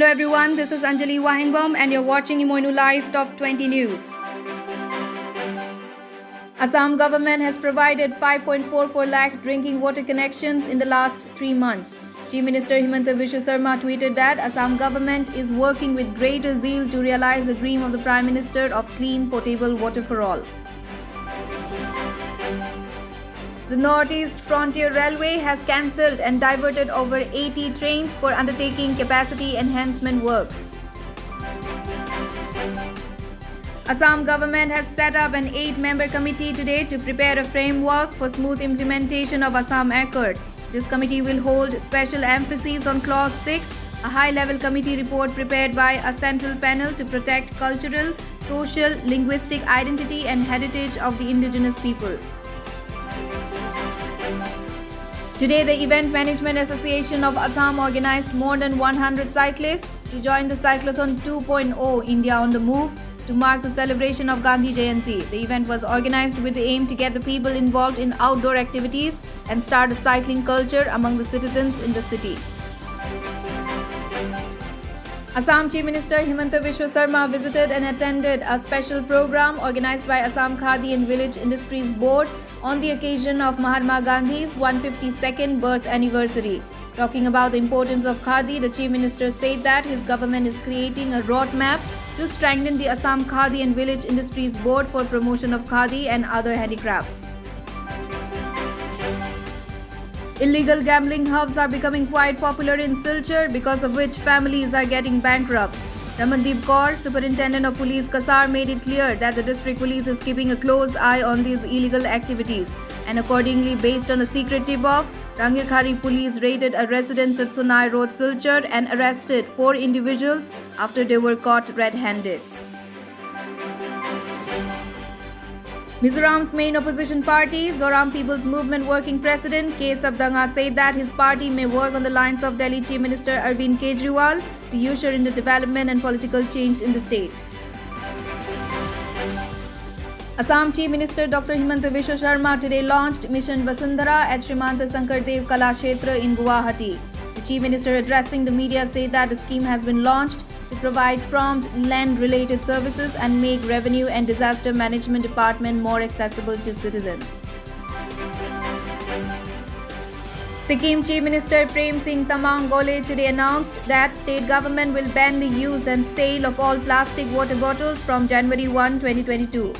Hello everyone, this is Anjali Wahingbom and you're watching Imoinu Live Top 20 News. Assam government has provided 5.44 lakh drinking water connections in the last 3 months. Chief Minister Himanta Biswa Sarma tweeted that Assam government is working with greater zeal to realize the dream of the Prime Minister of clean potable water for all. The Northeast Frontier Railway has cancelled and diverted over 80 trains for undertaking capacity enhancement works. Assam government has set up an 8-member committee today to prepare a framework for smooth implementation of Assam Accord. This committee will hold special emphasis on Clause 6, a high-level committee report prepared by a central panel to protect cultural, social, linguistic identity and heritage of the indigenous people. Today, the Event Management Association of Assam organized more than 100 cyclists to join the Cyclothon 2.0 India on the Move to mark the celebration of Gandhi Jayanti. The event was organized with the aim to get the people involved in outdoor activities and start a cycling culture among the citizens in the city. Assam Chief Minister Himanta Biswa Sarma visited and attended a special program organized by Assam Khadi and Village Industries Board on the occasion of Mahatma Gandhi's 152nd birth anniversary. Talking about the importance of Khadi, the Chief Minister said that his government is creating a roadmap to strengthen the Assam Khadi and Village Industries Board for promotion of Khadi and other handicrafts. Illegal gambling hubs are becoming quite popular in Silchar, because of which families are getting bankrupt. Ramandeep Kaur, Superintendent of Police Kasar, made it clear that the district police is keeping a close eye on these illegal activities, and accordingly, based on a secret tip-off, Rangirkhari police raided a residence at Sonai Road, Silchar, and arrested 4 individuals after they were caught red-handed. Mizoram's main opposition party, Zoram People's Movement Working President K. Sabdanga, said that his party may work on the lines of Delhi Chief Minister Arvind Kejriwal to usher in the development and political change in the state. Assam Chief Minister Dr. Himanta Biswa Sarma today launched Mission Vasundhara at Srimanta Sankardev Kala Kshetra in Guwahati. The Chief Minister, addressing the media, said that the scheme has been launched to provide prompt land-related services and make Revenue and Disaster Management Department more accessible to citizens. Sikkim Chief Minister Prem Singh Tamang Gole today announced that state government will ban the use and sale of all plastic water bottles from January 1, 2022.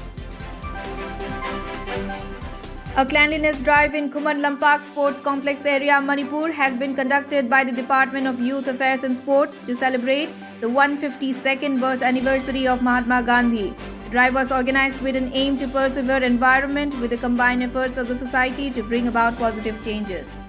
A cleanliness drive in Khumman Lampak Sports Complex area, Manipur, has been conducted by the Department of Youth Affairs and Sports to celebrate the 152nd birth anniversary of Mahatma Gandhi. The drive was organized with an aim to preserve environment with the combined efforts of the society to bring about positive changes.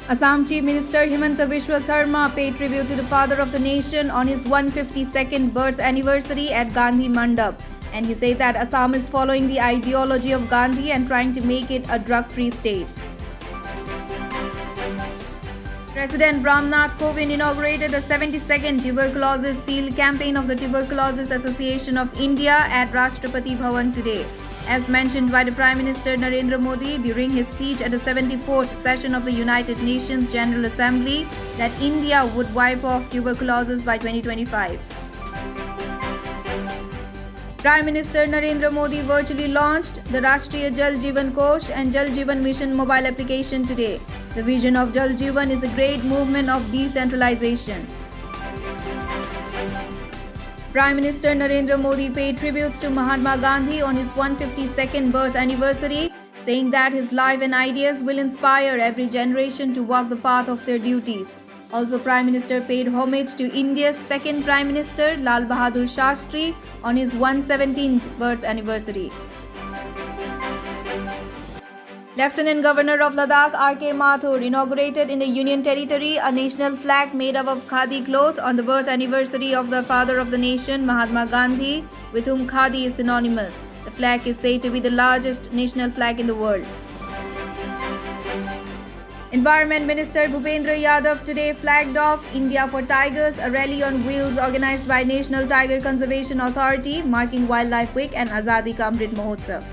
Assam Chief Minister Himanta Biswa Sarma paid tribute to the father of the nation on his 152nd birth anniversary at Gandhi Mandap. And he said that Assam is following the ideology of Gandhi and trying to make it a drug-free state. President Ramnath Kovind inaugurated the 72nd Tuberculosis Seal campaign of the Tuberculosis Association of India at Rashtrapati Bhavan today. As mentioned by the Prime Minister Narendra Modi during his speech at the 74th session of the United Nations General Assembly, that India would wipe off tuberculosis by 2025. Prime Minister Narendra Modi virtually launched the Rashtriya Jal Jeevan Kosh and Jal Jeevan Mission mobile application today. The vision of Jal Jeevan is a great movement of decentralization. Prime Minister Narendra Modi paid tributes to Mahatma Gandhi on his 152nd birth anniversary, saying that his life and ideas will inspire every generation to walk the path of their duties. Also, Prime Minister paid homage to India's second Prime Minister, Lal Bahadur Shastri, on his 117th birth anniversary. Lieutenant Governor of Ladakh R.K. Mathur inaugurated in the Union Territory a national flag made up of khadi cloth on the birth anniversary of the father of the nation, Mahatma Gandhi, with whom khadi is synonymous. The flag is said to be the largest national flag in the world. Environment Minister Bhupendra Yadav today flagged off India for Tigers, a rally on wheels organized by National Tiger Conservation Authority, marking Wildlife Week and Azadi Ka Amrit Mahotsav.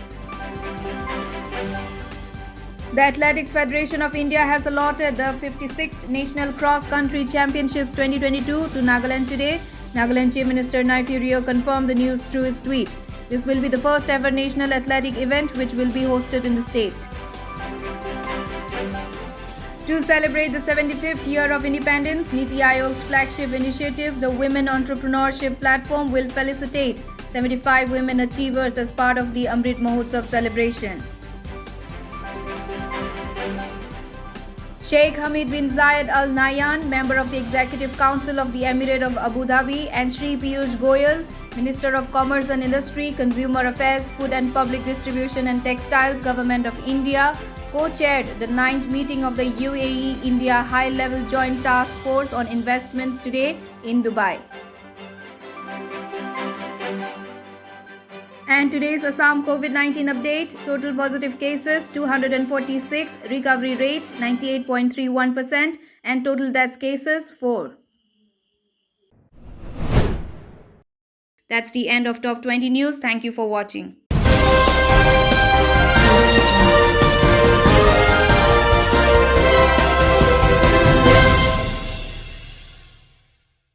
The Athletics Federation of India has allotted the 56th National Cross Country Championships 2022 to Nagaland today. Nagaland Chief Minister Naifue Rio confirmed the news through his tweet. This will be the first ever national athletic event which will be hosted in the state. To celebrate the 75th year of independence, Niti Aayog's flagship initiative, the Women Entrepreneurship Platform, will felicitate 75 women achievers as part of the Amrit Mahotsav celebration. Sheikh Hamid bin Zayed Al Nahyan, member of the Executive Council of the Emirate of Abu Dhabi, and Shri Piyush Goyal, Minister of Commerce and Industry, Consumer Affairs, Food and Public Distribution and Textiles, Government of India, co-chaired the 9th meeting of the UAE-India High-Level Joint Task Force on Investments today in Dubai. And today's Assam COVID-19 update: total positive cases 246, recovery rate 98.31%, and total death cases 4. That's the end of Top 20 News. Thank you for watching.